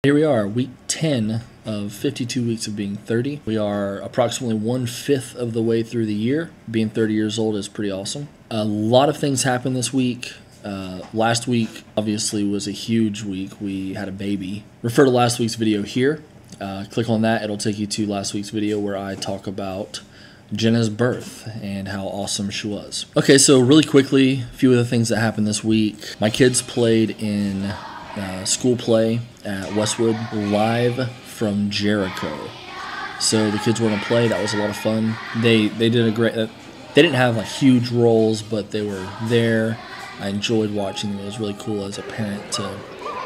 Here we are, week 10 of 52 weeks of being 30. We are approximately 1/5 of the way through the year. Being 30 years old is pretty awesome. A lot of things happened this week. Last week, obviously, was a huge week. We had a baby. Refer to last week's video here. Click on that. It'll take you to last week's video where I talk about Jenna's birth and how awesome she was. Okay, so really quickly, a few of the things that happened this week. My kids played in school play at Westwood live from Jericho. So the kids were going to play. That was a lot of fun. They did a great. They didn't have like huge roles, but they were there. I enjoyed watching them. It was really cool as a parent to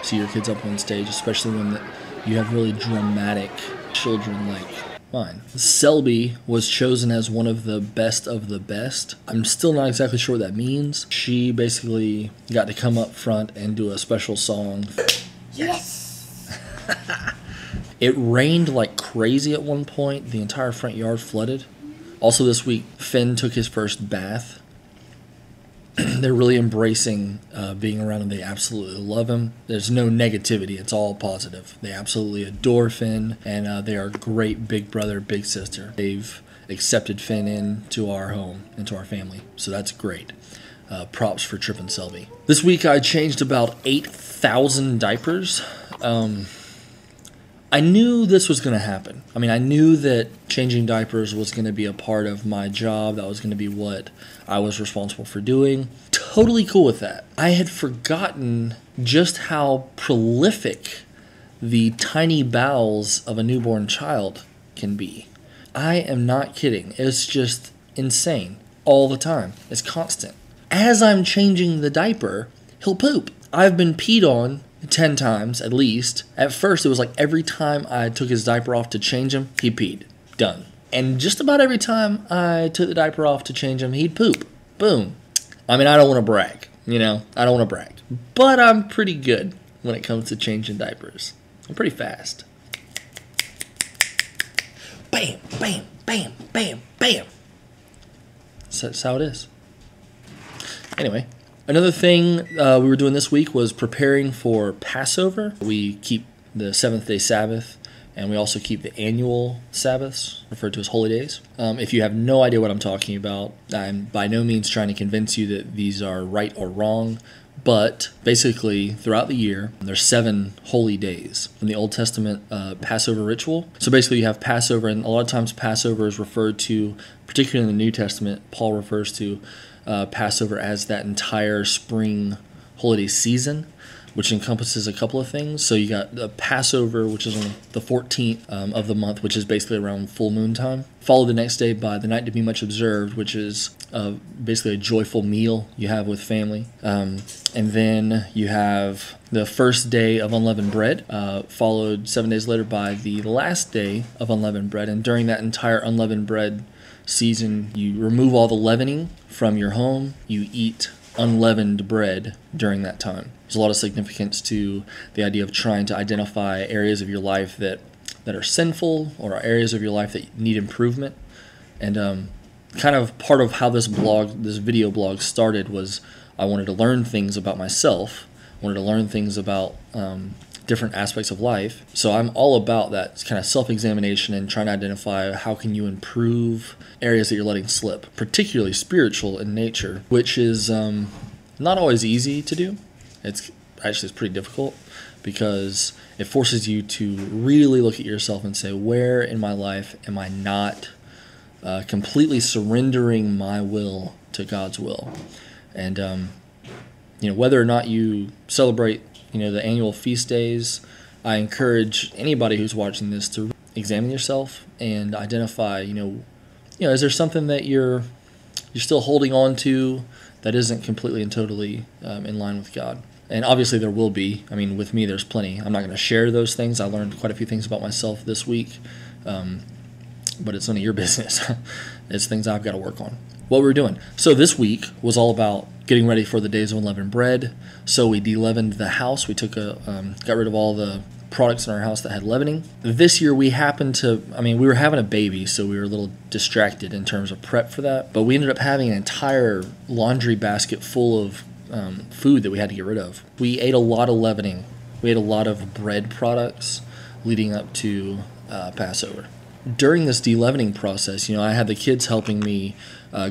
see your kids up on stage, especially when you have really dramatic children like mine. Selby was chosen as one of the best of the best. I'm still not exactly sure what that means. She basically got to come up front and do a special song. Yes! It rained like crazy at one point. The entire front yard flooded. Also this week, Finn took his first bath. They're really embracing being around him. They absolutely love him. There's no negativity. It's all positive. They absolutely adore Finn, and they are great big brother, big sister. They've accepted Finn into our home, into our family, so that's great. Props for Trip and Selby. This week I changed about 8,000 diapers. I knew this was going to happen. I mean, I knew that changing diapers was going to be a part of my job. That was going to be what I was responsible for doing. Totally cool with that. I had forgotten just how prolific the tiny bowels of a newborn child can be. I am not kidding. It's just insane all the time. It's constant. As I'm changing the diaper, he'll poop. I've been peed on 10 times at least. At first, it was like every time I took his diaper off to change him, he peed. Done. And just about every time I took the diaper off to change him, he'd poop. Boom. I mean, I don't want to brag, I don't want to brag. But I'm pretty good when it comes to changing diapers. I'm pretty fast. Bam, bam, bam, bam, bam. So that's how it is. Anyway. Another thing we were doing this week was preparing for Passover. We keep the seventh-day Sabbath, and we also keep the annual Sabbaths, referred to as holy days. If you have no idea what I'm talking about, I'm by no means trying to convince you that these are right or wrong, but basically throughout the year, there's 7 holy days in the Old Testament Passover ritual. So basically you have Passover, and a lot of times Passover is referred to, particularly in the New Testament, Paul refers to Passover as that entire spring holiday season, which encompasses a couple of things. So you got the Passover, which is on the 14th of the month, which is basically around full moon time. Followed the next day by the night to be much observed, which is basically a joyful meal you have with family. And then you have the first day of Unleavened Bread, followed 7 days later by the last day of Unleavened Bread. And during that entire Unleavened Bread season, you remove all the leavening from your home. You eat unleavened bread during that time. There's a lot of significance to the idea of trying to identify areas of your life that are sinful or areas of your life that need improvement. And kind of part of how this video blog started was I wanted to learn things about myself. I wanted to learn things about different aspects of life. So I'm all about that kind of self-examination and trying to identify how can you improve areas that you're letting slip, particularly spiritual in nature, which is not always easy to do. It's pretty difficult because it forces you to really look at yourself and say, where in my life am I not completely surrendering my will to God's will? And whether or not you celebrate the annual feast days, I encourage anybody who's watching this to examine yourself and identify, is there something that you're still holding on to that isn't completely and totally in line with God? And obviously there will be. I mean, with me, there's plenty. I'm not going to share those things. I learned quite a few things about myself this week, but it's none of your business. It's things I've got to work on. What we're doing. So this week was all about getting ready for the days of unleavened bread. So we de-leavened the house. We got rid of all the products in our house that had leavening. This year we we were having a baby, so we were a little distracted in terms of prep for that. But we ended up having an entire laundry basket full of food that we had to get rid of. We ate a lot of leavening We ate a lot of bread products leading up to Passover. During this de-leavening process, I had the kids helping me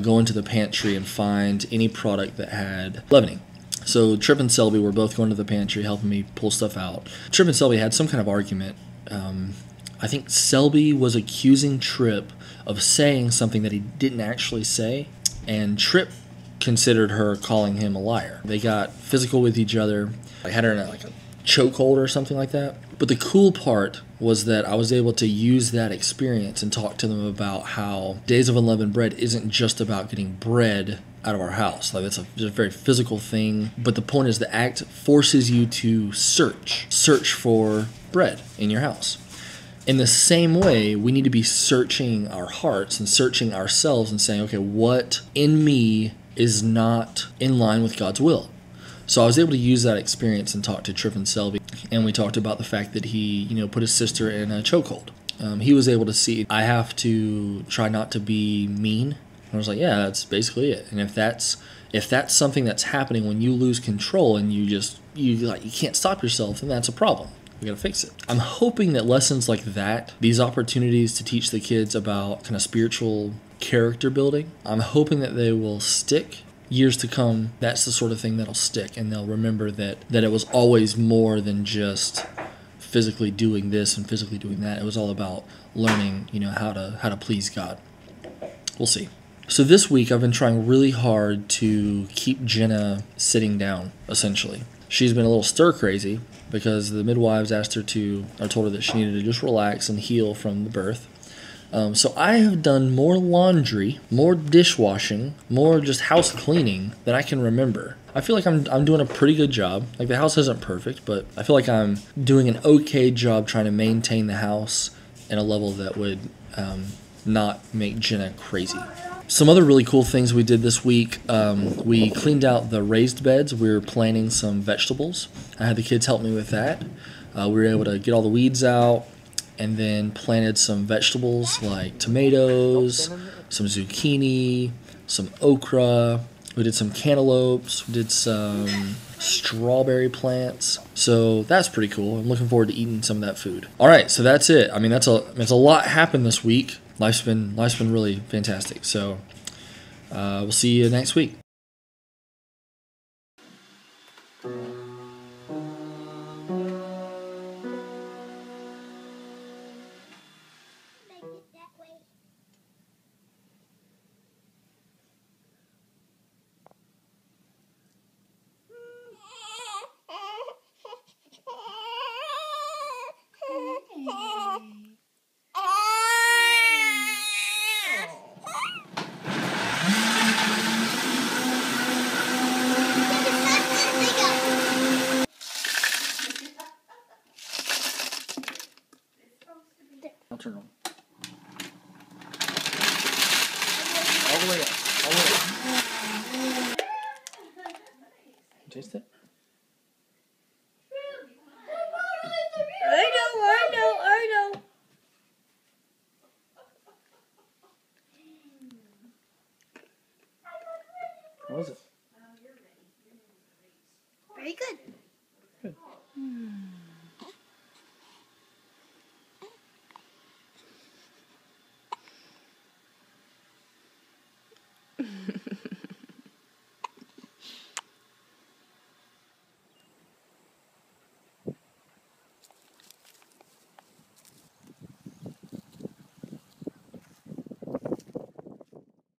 go into the pantry and find any product that had leavening. So Trip and Selby were both going to the pantry helping me pull stuff out. Trip and Selby had some kind of argument. I think Selby was accusing Trip of saying something that he didn't actually say, and Trip considered her calling him a liar. They got physical with each other. I had her in a chokehold or something like that. But the cool part was that I was able to use that experience and talk to them about how Days of Unleavened Bread isn't just about getting bread out of our house. That's a very physical thing. But the point is the act forces you to search for bread in your house. In the same way, we need to be searching our hearts and searching ourselves and saying, okay, what in me is not in line with God's will? So I was able to use that experience and talk to Trip and Selby, and we talked about the fact that he, put his sister in a chokehold. He was able to see, I have to try not to be mean. And I was like, yeah, that's basically it. And if that's something that's happening when you lose control and you can't stop yourself, then that's a problem. We gotta fix it. I'm hoping that lessons like that, these opportunities to teach the kids about kind of spiritual character building, I'm hoping that they will stick years to come. That's the sort of thing that'll stick, and they'll remember that it was always more than just physically doing this and physically doing that. It was all about learning, how to please God. We'll see. So this week I've been trying really hard to keep Jenna sitting down, essentially. She's been a little stir crazy because the midwives told her that she needed to just relax and heal from the birth. So I have done more laundry, more dishwashing, more just house cleaning than I can remember. I feel like I'm doing a pretty good job. The house isn't perfect, but I feel like I'm doing an okay job trying to maintain the house at a level that would not make Jenna crazy. Some other really cool things we did this week, we cleaned out the raised beds. We were planting some vegetables. I had the kids help me with that. We were able to get all the weeds out and then planted some vegetables like tomatoes, some zucchini, some okra. We did some cantaloupes. We did some strawberry plants. So that's pretty cool. I'm looking forward to eating some of that food. All right, so that's it. That's a lot happened this week. Life's been really fantastic. So we'll see you next week. I'll turn on. All the way up. Taste it? I know. What was it? Very good. Good.